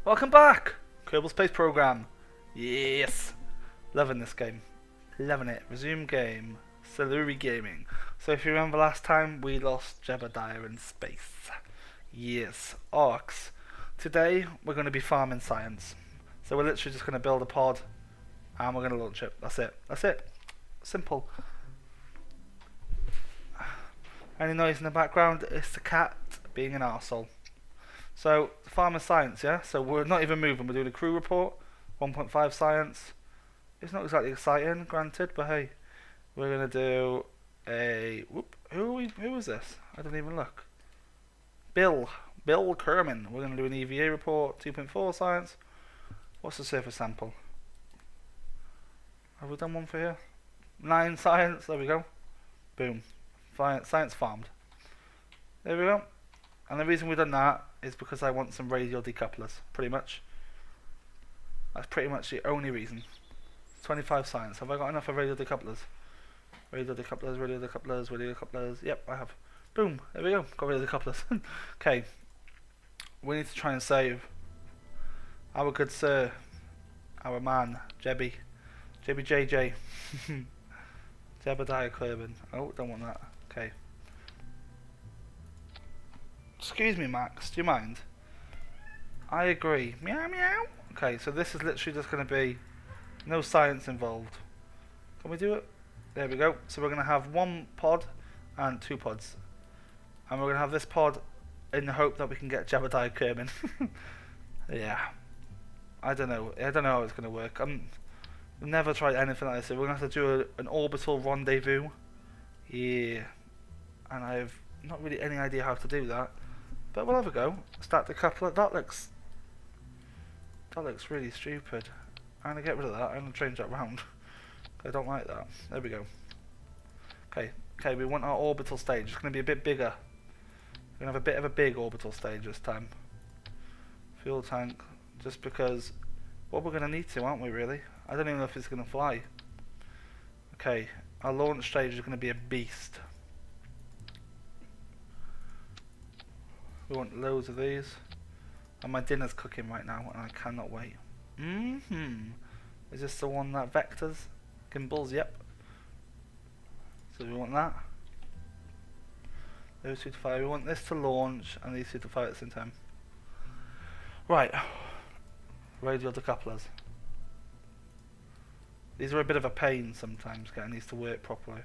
Welcome back! Kerbal Space Program. Yes! Loving this game. Loving it. Resume game. SilureGaming. So if you remember last time, we lost Jebediah in space. Yes. Orcs. Today, we're going to be farming science. So we're literally just going to build a pod, and we're going to launch it. That's it. That's it. Simple. Any noise in the background? It's the cat being an arsehole. So, farmer science, yeah? So we're not even moving, we're doing a crew report, 1.5 science. It's not exactly exciting, granted, but hey, we're going to do a... Whoop, who is this? I didn't even look. Bill Kerman. We're going to do an EVA report, 2.4 science. What's the surface sample? Have we done one for here? 9 science, there we go. Boom. Science farmed. There we go. And the reason we've done that is because I want some radial decouplers, pretty much. That's pretty much the only reason. 25 science. Have I got enough of radial decouplers? Radial decouplers, radial decouplers, radial decouplers. Yep, I have. Boom, there we go. Got radial decouplers. Okay. We need to try and save our good sir, our man, Jebby JJ. Jebediah Kerbal. Oh, don't want that. Okay. Excuse me, Max, do you mind? I agree. Meow meow. Okay, so this is literally just going to be no science involved. Can we do it? There we go. So we're going to have one pod and 2 pods. And we're going to have this pod in the hope that we can get Jebediah Kerbal. Yeah. I don't know how it's going to work. I've never tried anything like this. So we're going to have to do an orbital rendezvous. Yeah. And I have not really any idea how to do that. But we'll have a go. Start the coupler. That looks really stupid. I'm gonna get rid of that. I'm gonna change that round. I don't like that. There we go. Okay, we want our orbital stage. It's gonna be a bit bigger. We're gonna have a bit of a big orbital stage this time. Fuel tank, just because we're gonna need to, aren't we really? I don't even know if it's gonna fly. Okay, our launch stage is gonna be a beast. We want loads of these. And my dinner's cooking right now and I cannot wait. Is this the one that vectors? Gimbals, yep. So we want that. Those 2 to 5. We want this to launch and these 2 to 5 at the same time. Right. Radial decouplers. These are a bit of a pain sometimes getting these to work properly.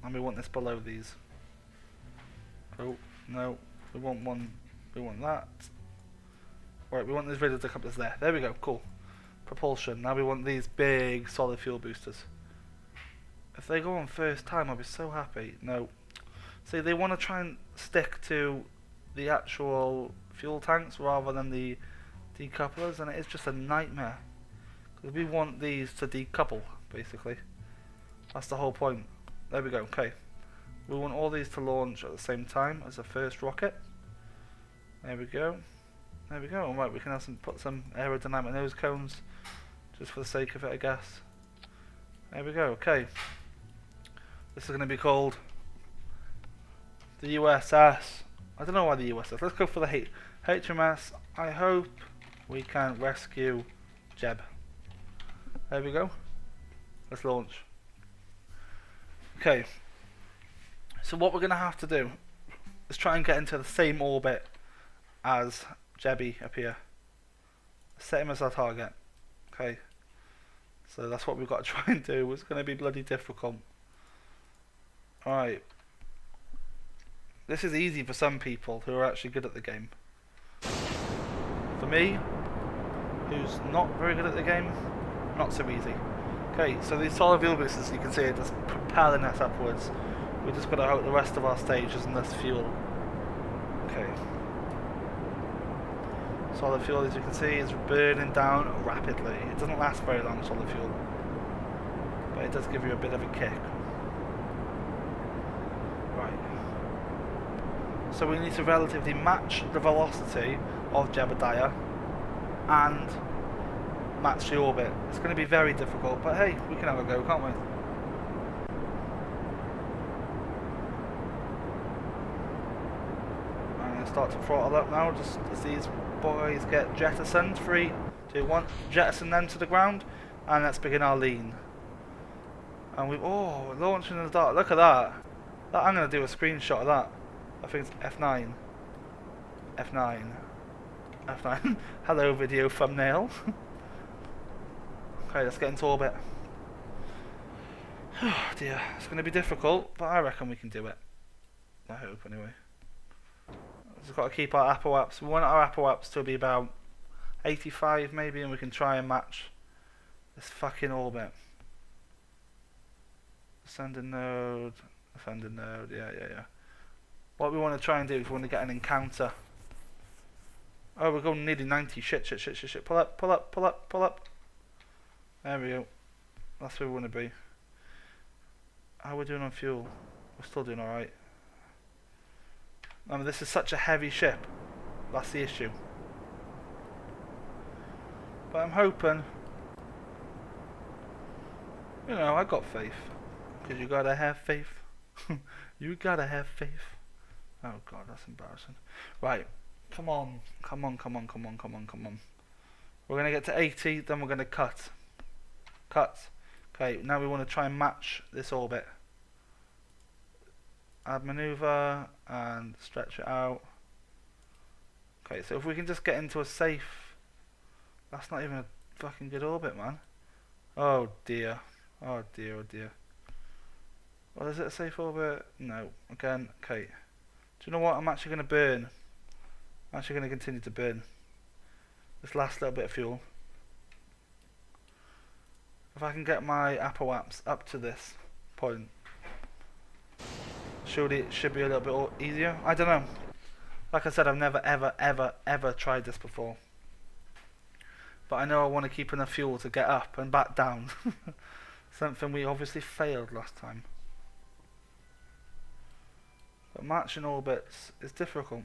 And we want this below these. Oh, no, we want one, we want that. Right, we want these radial decouplers there. There we go, cool. Propulsion, now we want these big solid fuel boosters. If they go on first time, I'll be so happy. No. See, they want to try and stick to the actual fuel tanks rather than the decouplers, and it is just a nightmare. Because we want these to decouple, basically. That's the whole point. There we go, okay. We want all these to launch at the same time as the first rocket. There we go. There we go. Right, we can have put some aerodynamic nose cones, just for the sake of it, I guess. There we go. Okay. This is going to be called the USS. I don't know why the USS. Let's go for the HMS. I hope we can rescue Jeb. There we go. Let's launch. Okay. So what we're going to have to do is try and get into the same orbit as Jebby up here. Set him as our target. Okay. So that's what we've got to try and do. It's going to be bloody difficult. Alright. This is easy for some people who are actually good at the game. For me, who's not very good at the game, not so easy. Okay, so these solid fuel boosters, you can see, are just propelling us upwards. We just got to hope the rest of our stage has enough fuel. Okay. Solid fuel, as you can see, is burning down rapidly. It doesn't last very long, solid fuel. But it does give you a bit of a kick. Right. So we need to relatively match the velocity of Jebediah and match the orbit. It's going to be very difficult, but hey, we can have a go, can't we? start to throttle up now, just as these boys get jettisoned. 3, 2, 1, jettison them to the ground, and let's begin our lean. And we're launching in the dark. Look at that. I'm going to do a screenshot of that. I think it's F9. F9. F9. Hello, video thumbnail. Okay, let's get into orbit. Oh dear, it's going to be difficult, but I reckon we can do it. I hope, anyway. We've got to keep our apoaps. We want our apoaps to be about 85 maybe, and we can try and match this fucking orbit. Ascending node, yeah. What we want to try and do is we want to get an encounter. Oh, we're going nearly 90. Shit. Pull up. There we go. That's where we want to be. How are we doing on fuel? We're still doing alright. I mean, this is such a heavy ship. That's the issue. But I'm hoping... You know, I got faith. Because you gotta have faith. You gotta have faith. Oh god, that's embarrassing. Right. Come on. We're gonna get to 80, then we're gonna cut. Okay, now we want to try and match this orbit. Add maneuver and stretch it out. Okay, so if we can just get into a safe... That's not even a fucking good orbit, man. Oh dear. Oh dear. Well, is it a safe orbit? No. Again, okay. Do you know what? I'm actually going to burn. I'm actually going to continue to burn this last little bit of fuel. If I can get my apoaps up to this point, surely it should be a little bit easier. I don't know. Like I said, I've never ever tried this before. But I know I want to keep enough fuel to get up and back down. Something we obviously failed last time. But matching orbits is difficult.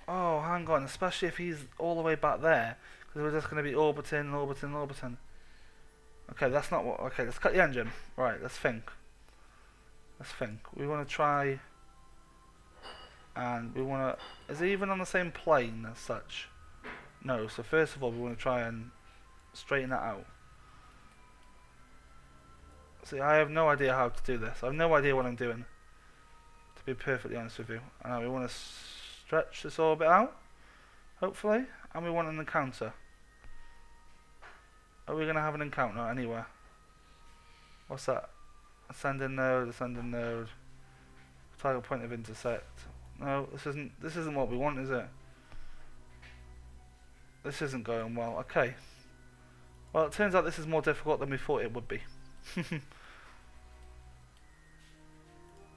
Oh, hang on, especially if he's all the way back there, because we're just going to be orbiting. Okay, that's not what... Okay, let's cut the engine. Right, let's think. We want to try... And we want to... Is it even on the same plane as such? No, so first of all we want to try and straighten that out. See, I have no idea how to do this. I have no idea what I'm doing, to be perfectly honest with you. And we want to stretch this orbit out, hopefully, and we want an encounter. Are we going to have an encounter anywhere? What's that? Ascending node. Target point of intersect. No, this isn't what we want, is it? This isn't going well. Okay. Well, it turns out this is more difficult than we thought it would be.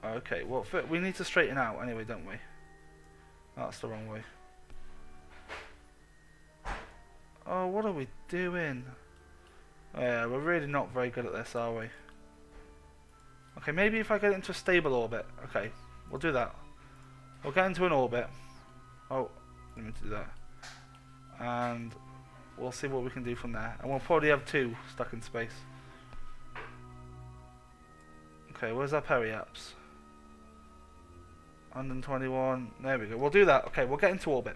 Okay, well, we need to straighten out anyway, don't we? That's the wrong way. Oh, what are we doing? Yeah, we're really not very good at this, are we? Okay, maybe if I get into a stable orbit. Okay, we'll do that. We'll get into an orbit. Oh, let me do that. And we'll see what we can do from there. And we'll probably have 2 stuck in space. Okay, where's our periaps? 121. There we go. We'll do that. Okay, we'll get into orbit.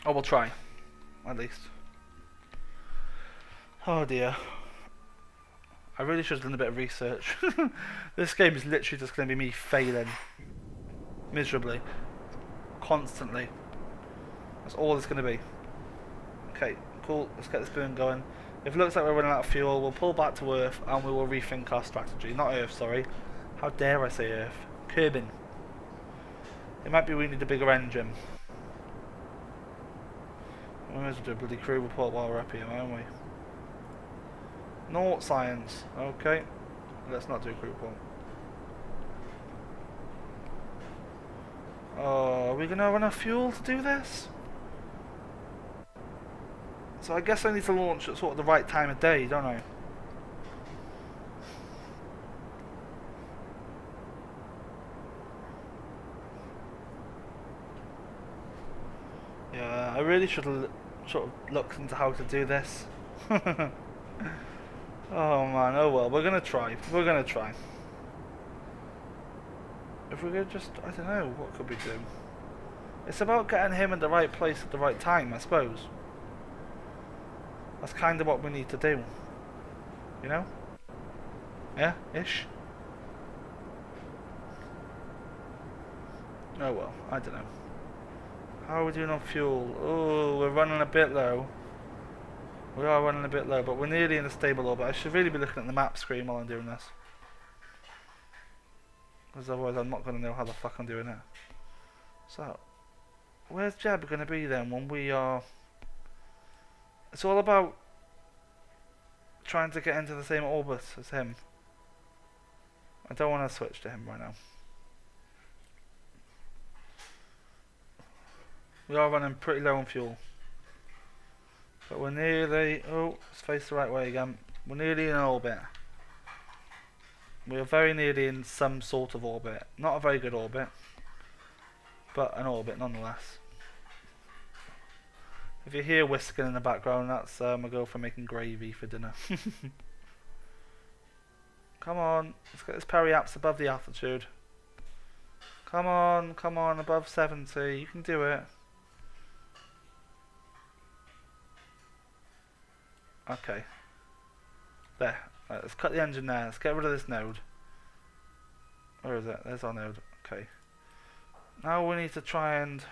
Oh, we'll try. At least. Oh dear. I really should have done a bit of research. This game is literally just going to be me failing. Miserably. Constantly. That's all it's going to be. Okay, cool. Let's get this burn going. If it looks like we're running out of fuel, we'll pull back to Earth and we will rethink our strategy. Not Earth, sorry. How dare I say Earth? Kerbal. It might be we need a bigger engine. We might as well do a bloody crew report while we're up here, won't we? Naught science. Okay. Let's not do a crew report. Oh, are we going to have enough fuel to do this? So I guess I need to launch at sort of the right time of day, don't I? Yeah, I really should have sort of looked into how to do this. Oh man, oh well, we're gonna try. If we could just, I don't know, what could we do? It's about getting him in the right place at the right time, I suppose. That's kind of what we need to do. You know? Yeah? Ish? Oh well, I don't know. How are we doing on fuel? Oh, we're running a bit low. We are running a bit low, but we're nearly in a stable orbit. I should really be looking at the map screen while I'm doing this. Because otherwise I'm not going to know how the fuck I'm doing it. So, where's Jeb going to be then when we are... It's all about trying to get into the same orbit as him. I don't want to switch to him right now. We are running pretty low on fuel. But we're nearly... Oh, let's face the right way again. We're nearly in orbit. We are very nearly in some sort of orbit. Not a very good orbit. But an orbit nonetheless. If you hear whisking in the background, that's my girlfriend making gravy for dinner. Come on, let's get this periaps above the altitude. Come on, above 70. You can do it. Okay. There. Right, let's cut the engine there. Let's get rid of this node. Where is it? There's our node. Okay. Now we need to try and...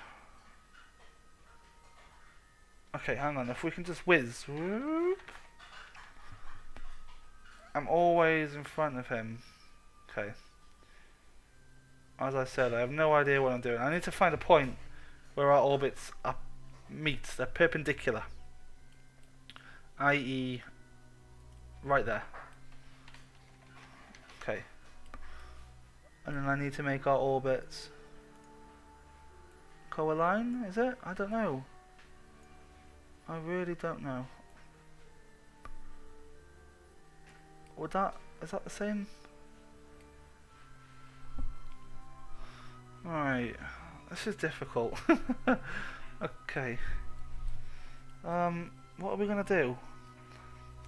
Okay, hang on. If we can just whiz. Whoop. I'm always in front of him. Okay. As I said, I have no idea what I'm doing. I need to find a point where our orbits are meet. They're perpendicular. I.e. right there. Okay. And then I need to make our orbits co-align, is it? I don't know. I really don't know. Is that the same? Right. This is difficult. Okay. What are we gonna do?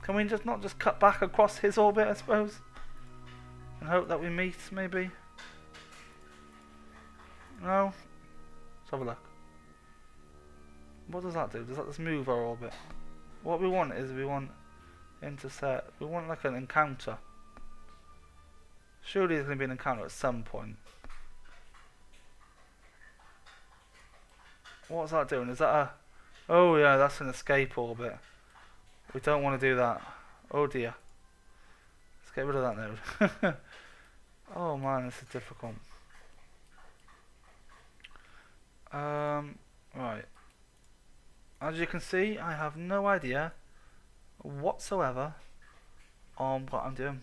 Can we just not just cut back across his orbit, I suppose? And hope that we meet, maybe? No? Let's have a look. What does that do? Does that just move our orbit? What we want is we want intercept. We want like an encounter. Surely there's going to be an encounter at some point. What's that doing? Is that a... Oh yeah, that's an escape orbit. We don't want to do that. Oh dear. Let's get rid of that node. Oh man, this is difficult. Right. As you can see, I have no idea whatsoever on what I'm doing.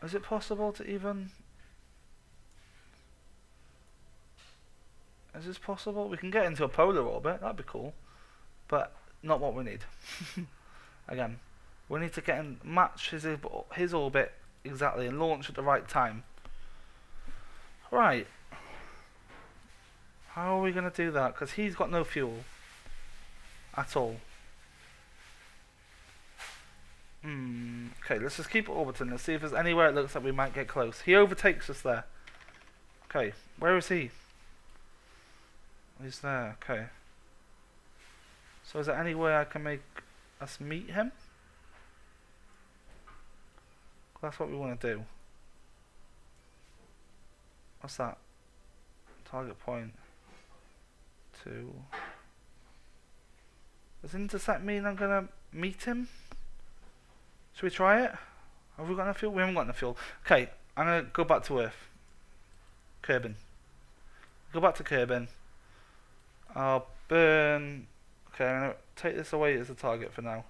Is it possible to even... Is this possible? We can get into a polar orbit, that'd be cool. But not what we need. Again, we need to get in, match his orbit exactly and launch at the right time. Right. How are we going to do that? Because he's got no fuel at all. Okay, let's just keep orbiting. Let's see if there's anywhere it looks like we might get close. He overtakes us there. Okay, where is he? He's there, okay. So is there any way I can make us meet him? That's what we want to do. What's that? Target point 2. Does intercept mean I'm gonna meet him? Should we try it? Have we got enough fuel? We haven't got enough fuel. Okay, I'm gonna go back to Earth. Kerbal. Go back to Kerbal. I'll burn... Okay, I'm gonna take this away as a target for now.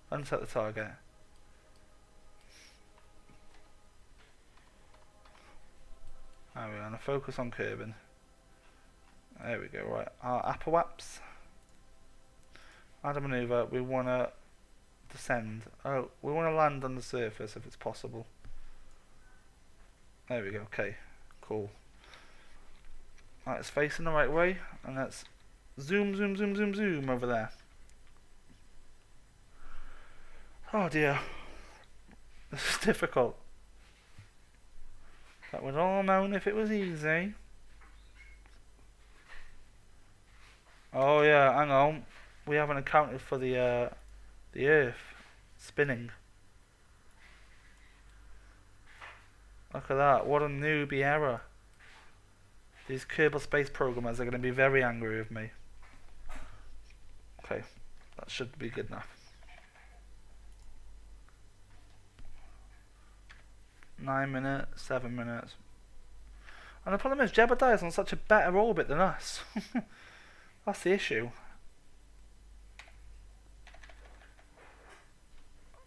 Unset the target. There we go, I'm gonna focus on Kerbal. There we go, right. Our apoaps. Add a maneuver, we wanna descend. Oh, we wanna land on the surface if it's possible. There we go, okay. Cool. Right, it's facing the right way, and let's zoom over there. Oh dear. This is difficult. That would all known if it was easy. Oh yeah, hang on. We haven't accounted for the Earth spinning. Look at that, what a newbie error. These Kerbal space programmers are going to be very angry with me. Okay, that should be good enough. 9 minutes, 7 minutes. And the problem is Jebediah is on such a better orbit than us. That's the issue.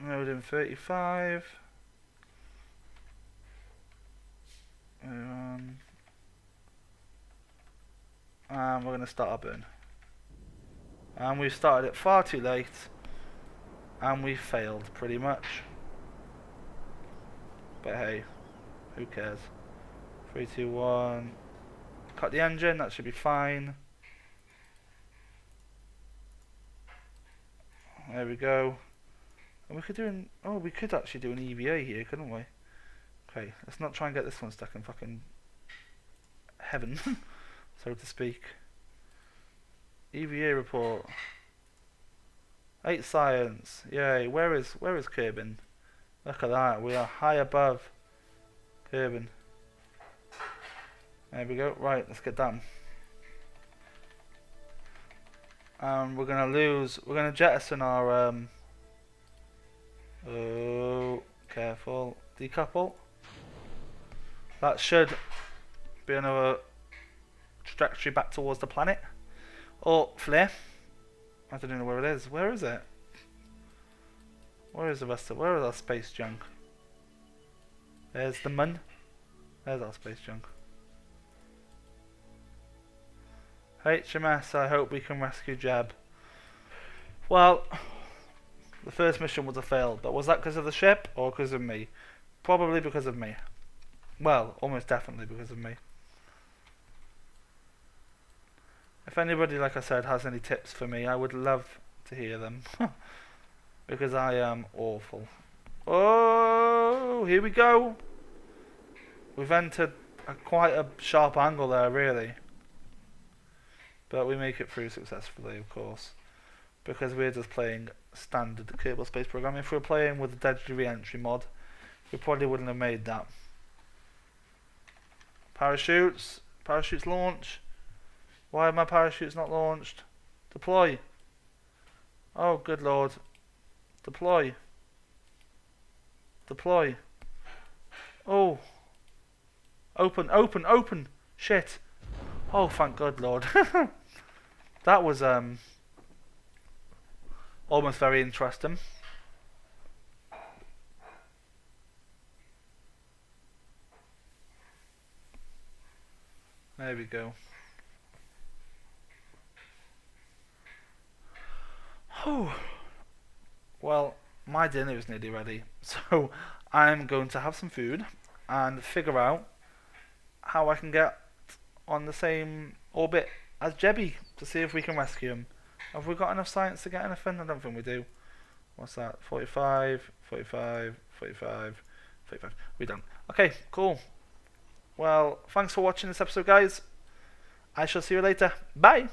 Node in 35. And we're going to start our burn. And we started it far too late. And we failed pretty much. But hey, who cares? 3, 2, 1. Cut the engine, that should be fine. There we go. And we could do an, oh, we could actually do an EVA here, couldn't we? Okay, let's not try and get this one stuck in fucking heaven, so to speak. EVA report. 8 science. Yay. Where is Kerbin? Look at that. We are high above Kerbin. There we go. Right, let's get down. We're gonna jettison our oh, careful. Decouple. That should be another trajectory back towards the planet. Or flare. I don't know where it is. Where is it? Where is the rest of? Where is our space junk? There's the mun. There's our space junk. HMS, I hope we can rescue Jeb. Well, the first mission was a fail, but was that because of the ship or because of me? Probably because of me. Well, almost definitely because of me. If anybody, like I said, has any tips for me, I would love to hear them. Because I am awful. Oh, here we go. We've entered quite a sharp angle there, really. But we make it through successfully, of course. Because we're just playing standard Kerbal Space Program. If we were playing with the Deadly Re-entry mod, we probably wouldn't have made that. Parachutes. Parachutes launch. Why are my parachutes not launched? Deploy. Oh, good lord. Deploy. Deploy. Oh. Open, open, open. Shit. Oh, thank God, Lord. That was almost very interesting. There we go. Oh. Well, my dinner is nearly ready, so I'm going to have some food and figure out how I can get on the same orbit as Jebby to see if we can rescue him. Have we got enough science to get anything? I don't think we do. What's that? 45, 45, 45, 45. We don't. Okay, cool. Well, thanks for watching this episode, guys. I shall see you later. Bye!